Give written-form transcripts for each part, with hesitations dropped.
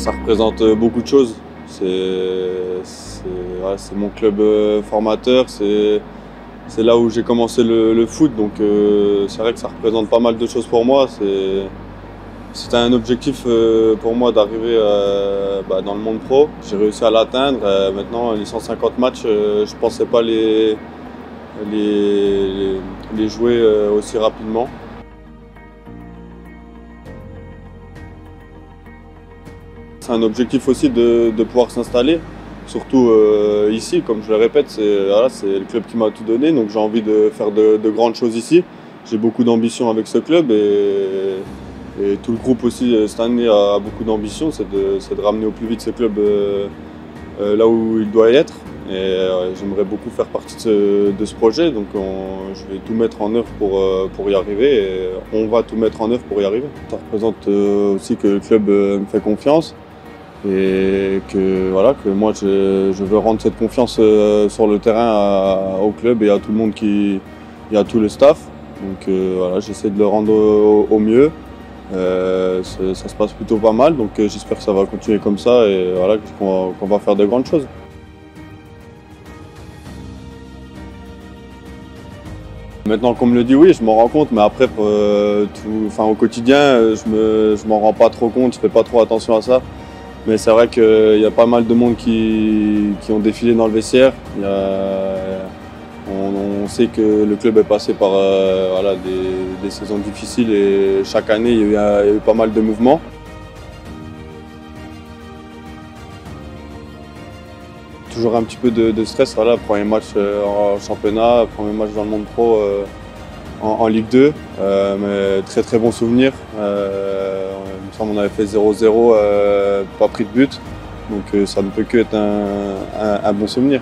Ça représente beaucoup de choses. C'est mon club formateur, c'est là où j'ai commencé le foot, donc c'est vrai que ça représente pas mal de choses pour moi. C'était un objectif pour moi d'arriver dans le monde pro. J'ai réussi à l'atteindre. Maintenant, les 150 matchs, je ne pensais pas les jouer aussi rapidement. C'est un objectif aussi de pouvoir s'installer, surtout ici, comme je le répète, c'est le club qui m'a tout donné, donc j'ai envie de faire de grandes choses ici. J'ai beaucoup d'ambition avec ce club et tout le groupe aussi cette année a beaucoup d'ambition, c'est de ramener au plus vite ce club là où il doit être. Et j'aimerais beaucoup faire partie de ce projet, donc je vais tout mettre en œuvre pour y arriver et on va tout mettre en œuvre pour y arriver. Ça représente aussi que le club me fait confiance et que moi je veux rendre cette confiance sur le terrain au club et à tout le monde et à tout le staff. Donc j'essaie de le rendre au mieux. Ça se passe plutôt pas mal, donc j'espère que ça va continuer comme ça et qu'on va faire de grandes choses. Maintenant qu'on me le dit, oui, je m'en rends compte, mais après, au quotidien, je m'en rends pas trop compte, je fais pas trop attention à ça. Mais c'est vrai qu'il y a pas mal de monde qui ont défilé dans le vestiaire. On sait que le club est passé par des saisons difficiles et chaque année, il y a eu pas mal de mouvements. Toujours un petit peu de stress, premier match en championnat, premier match dans le monde pro en Ligue 2, mais très très bon souvenir. Il me semble qu'on avait fait 0-0, pas pris de but, donc ça ne peut que être un bon souvenir.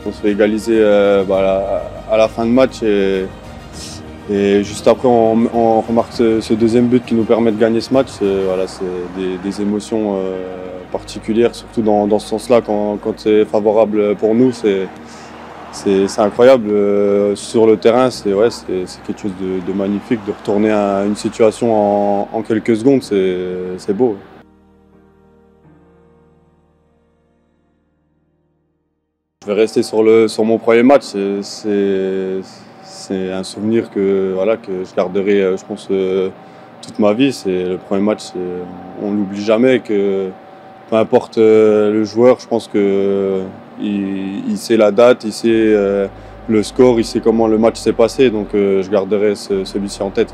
On se fait égaliser à la fin de match et juste après, on remarque ce deuxième but qui nous permet de gagner ce match. C'est des émotions particulières, surtout dans ce sens-là, quand c'est favorable pour nous. C'est incroyable. Sur le terrain, c'est quelque chose de magnifique, de retourner à une situation en quelques secondes, c'est beau. Je vais rester sur mon premier match. C'est un souvenir que je garderai, je pense, toute ma vie. C'est le premier match, on n'oublie jamais que peu importe le joueur, je pense qu'il sait la date, il sait le score, il sait comment le match s'est passé. Donc je garderai celui-ci en tête.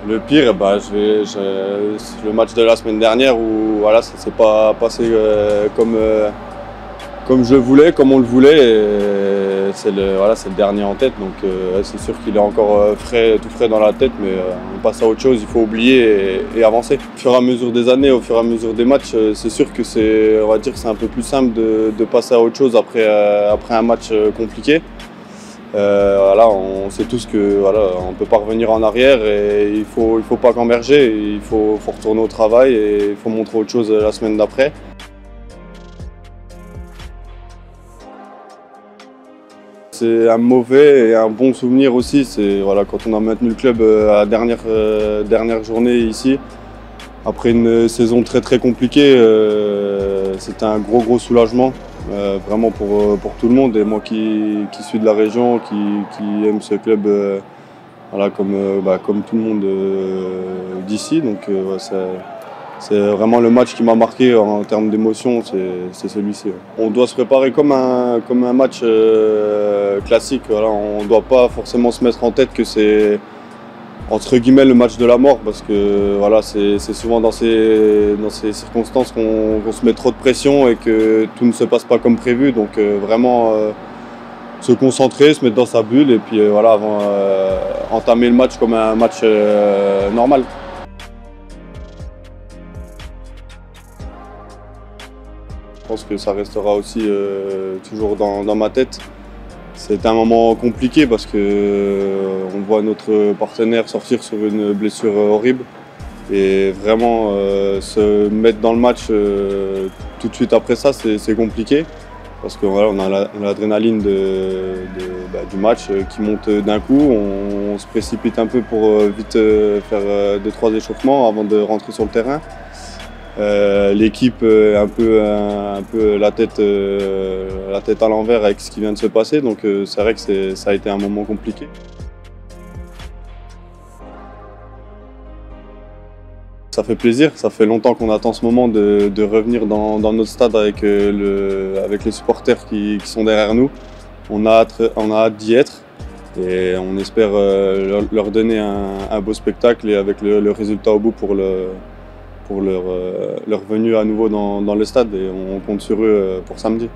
Le pire, le match de la semaine dernière où ça ne s'est pas passé comme je le voulais, comme on le voulait. C'est le dernier en tête, donc c'est sûr qu'il est encore tout frais dans la tête, mais on passe à autre chose, il faut oublier et avancer. Au fur et à mesure des années, au fur et à mesure des matchs, c'est sûr que c'est un peu plus simple de passer à autre chose après un match compliqué. On sait tous qu'on ne peut pas revenir en arrière et il faut pas qu'emmerger, il faut retourner au travail et il faut montrer autre chose la semaine d'après. C'est un mauvais et un bon souvenir aussi, c'est quand on a maintenu le club à la dernière journée ici. Après une saison très très compliquée, c'était un gros soulagement, vraiment pour tout le monde. Et moi qui suis de la région, qui aime ce club comme tout le monde d'ici. Donc c'est vraiment le match qui m'a marqué en termes d'émotion, c'est celui-ci. On doit se préparer comme un match classique. On ne doit pas forcément se mettre en tête que c'est entre guillemets le match de la mort, parce que c'est souvent dans ces circonstances qu'on se met trop de pression et que tout ne se passe pas comme prévu. Donc vraiment se concentrer, se mettre dans sa bulle et puis entamer le match comme un match normal. Je pense que ça restera aussi toujours dans ma tête. C'est un moment compliqué parce qu'on voit notre partenaire sortir sur une blessure horrible. Et vraiment se mettre dans le match tout de suite après ça, c'est compliqué. parce que voilà, on a l'adrénaline du match qui monte d'un coup. On se précipite un peu pour vite faire 2-3 échauffements avant de rentrer sur le terrain. L'équipe un peu la tête à l'envers avec ce qui vient de se passer, donc c'est vrai que ça a été un moment compliqué. Ça fait plaisir, ça fait longtemps qu'on attend ce moment de revenir dans notre stade avec les supporters qui sont derrière nous. On a hâte d'y être et on espère leur donner un beau spectacle et avec le résultat au bout pour leur venue à nouveau dans le stade, et on compte sur eux pour samedi.